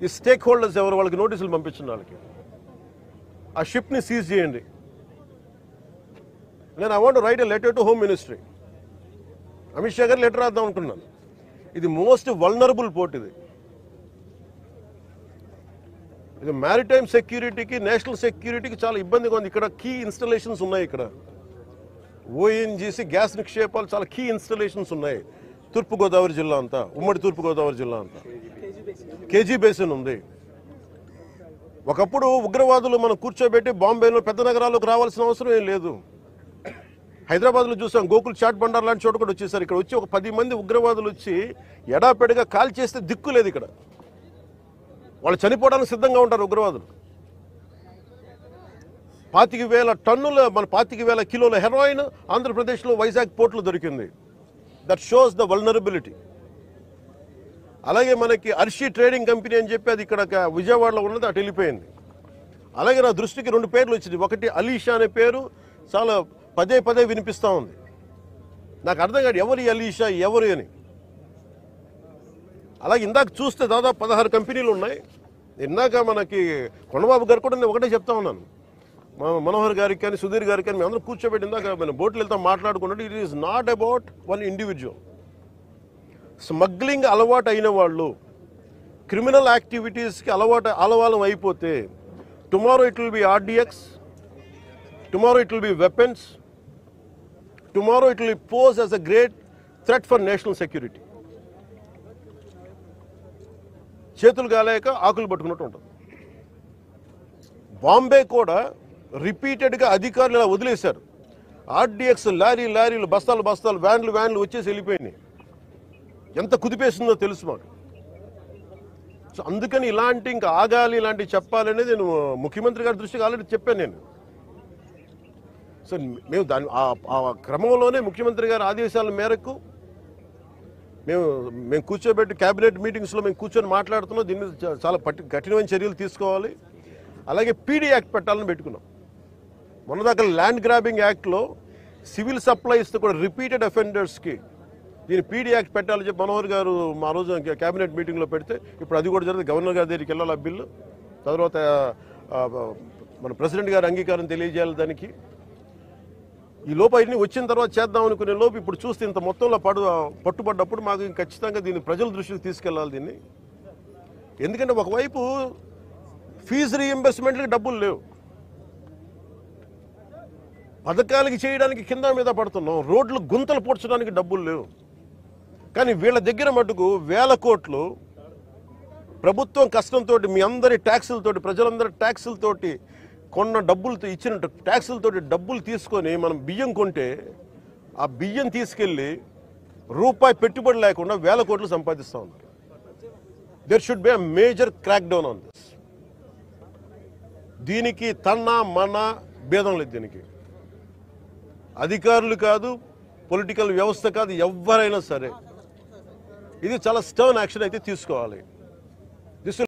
ఈ stake holders ఎవరు, వాళ్ళకి నోటీసులు పంపించండి, వాళ్ళకి ఆ షిప్ని సీజ్ చేయండి. నేను I want right a letter to home ministry. Amit Shah గారు లెటర్ రాద్దాం అనుకున్నాను. ఇది మోస్ట్ వల్నరబుల్ పోర్ట్. ఇది మ్యారిటైమ్ సెక్యూరిటీకి, నేషనల్ సెక్యూరిటీకి చాలా ఇబ్బందిగా ఉంది. ఇక్కడ కీ ఇన్స్టలేషన్స్ ఉన్నాయి. ఇక్కడ ఓఎన్జీసీ గ్యాస్ నిక్షేపాలు చాలా కీ ఇన్స్టలేషన్స్ ఉన్నాయి. తూర్పుగోదావరి జిల్లా అంతా, ఉమ్మడి తూర్పుగోదావరి జిల్లా అంతా కేజీ బేసిన్ ఉంది. ఒకప్పుడు ఉగ్రవాదులు మనం కూర్చోబెట్టి బాంబేలో పెద్ద నగరాల్లోకి రావాల్సిన అవసరం ఏం లేదు. హైదరాబాద్లో చూసాం, గోకుల్ చాట్ బండార్ లాంటి చోట కూడా వచ్చేసారు. ఇక్కడ వచ్చి ఒక 10 మంది ఉగ్రవాదులు వచ్చి ఎడాపెడిగా కాల్ చేస్తే దిక్కు లేదు. ఇక్కడ వాళ్ళు చనిపోవడానికి సిద్ధంగా ఉంటారు ఉగ్రవాదులు. 25,000 టన్నుల, మన 25,000 కిలోల హెరాయిన్ ఆంధ్రప్రదేశ్లో వైజాగ్ పోర్టులో దొరికింది. That shows the vulnerability. అలాగే మనకి అర్షి ట్రేడింగ్ కంపెనీ అని చెప్పి అది ఇక్కడ విజయవాడలో ఉన్నది, అటు వెళ్ళిపోయింది. అలాగే నా దృష్టికి 2 పేర్లు వచ్చింది. ఒకటి అలీషా అనే పేరు చాలా పదే పదే వినిపిస్తూ ఉంది. నాకు అర్థం కాదు ఎవరు అలీషా, ఎవరు అని. అలాగే ఇందాక చూస్తే దాదాపు 16 కంపెనీలు ఉన్నాయి. ఇందాక మనకి కొండబాబు గారు కూడా నేను ఒకటే చెప్తా ఉన్నాను, మనోహర్ గారికి కానీ సుధీర్ గారికి కానీ మేమందరం కూర్చోబెట్టి ఇందాక మనం బోట్లు వెళ్తాం మాట్లాడుకున్నట్టు, it is not about one individual. Smuggling అలవాటు అయిన వాళ్ళు, క్రిమినల్ యాక్టివిటీస్కి అలవాలం అయిపోతే tomorrow it will be RDX, tomorrow it will be weapons, tomorrow it will pose as a great threat for national security. చేతులు కాలేక ఆకులు పట్టుకున్నట్టు ఉంటుంది. బాంబే కూడా రిపీటెడ్గా అధికారులు ఇలా వదిలేశారు. ఆర్డిఎక్స్ లారీలు, బస్తాలు, వ్యాన్లు వచ్చేసి వెళ్ళిపోయినాయి. ఎంత కుదిపేసిందో తెలుసు మాకు. సో అందుకని ఇలాంటి ఇంకా ఆగాలి, ఇలాంటివి చెప్పాలనేది నేను ముఖ్యమంత్రి గారి దృష్టికి ఆల్రెడీ చెప్పాను నేను. సో మేము ఆ క్రమంలోనే ముఖ్యమంత్రి గారి ఆదేశాల మేరకు మేము కూర్చోబెట్టి క్యాబినెట్ మీటింగ్స్లో మేము కూర్చొని మాట్లాడుతున్నాం. దీని మీద చాలా కఠినమైన చర్యలు తీసుకోవాలి. అలాగే పీడీ యాక్ట్ పెట్టాలని పెట్టుకున్నాం. మొన్నదాకా ల్యాండ్ గ్రాబింగ్ యాక్ట్లో సివిల్ సప్లైస్ కూడా రిపీటెడ్ అఫెండర్స్కి దీని పీడీ యాక్ట్ పెట్టాలని చెప్పి మనోహర్ గారు మా రోజు క్యాబినెట్ మీటింగ్లో పెడితే ఇప్పుడు అది కూడా జరిగింది. గవర్నర్ గారి దగ్గరికి వెళ్ళాలి ఆ బిల్లు. తర్వాత మన ప్రెసిడెంట్ గారు అంగీకారం తెలియజేయాలి దానికి. ఈ లోపు అన్ని వచ్చిన తర్వాత చేద్దాం అనుకునే లోపు ఇప్పుడు చూస్తే ఇంత మొత్తంలో పట్టుబడ్డప్పుడు మాకు ఖచ్చితంగా దీన్ని ప్రజల దృష్టికి తీసుకెళ్లాలి దీన్ని. ఎందుకంటే ఒకవైపు ఫీజు రీఎంబర్స్మెంట్లకి డబ్బులు లేవు, పథకాలకి చేయడానికి కింద మీద పడుతున్నాం, రోడ్లు గుంతలు పూడ్చడానికి డబ్బులు లేవు. కానీ వీళ్ళ దగ్గర మటుకు 1000 కోట్లు ప్రభుత్వం కష్టంతో మీ అందరి ట్యాక్సులతోటి, ప్రజలందరి ట్యాక్సులతోటి కొన్న డబ్బులతో ఇచ్చిన ట్యాక్సులతోటి డబ్బులు తీసుకొని మనం బియ్యం కొంటే ఆ బియ్యం తీసుకెళ్ళి రూపాయి పెట్టుబడి లేకుండా 1000 కోట్లు సంపాదిస్తూ ఉన్నారు. There should be a major crackdown on this. దీనికి మన భేదం లేదు. దీనికి అధికారులు కాదు, పొలిటికల్ వ్యవస్థ కాదు, ఎవరైనా సరే ఇది చాలా స్టర్న్ యాక్షన్ అయితే తీసుకోవాలి.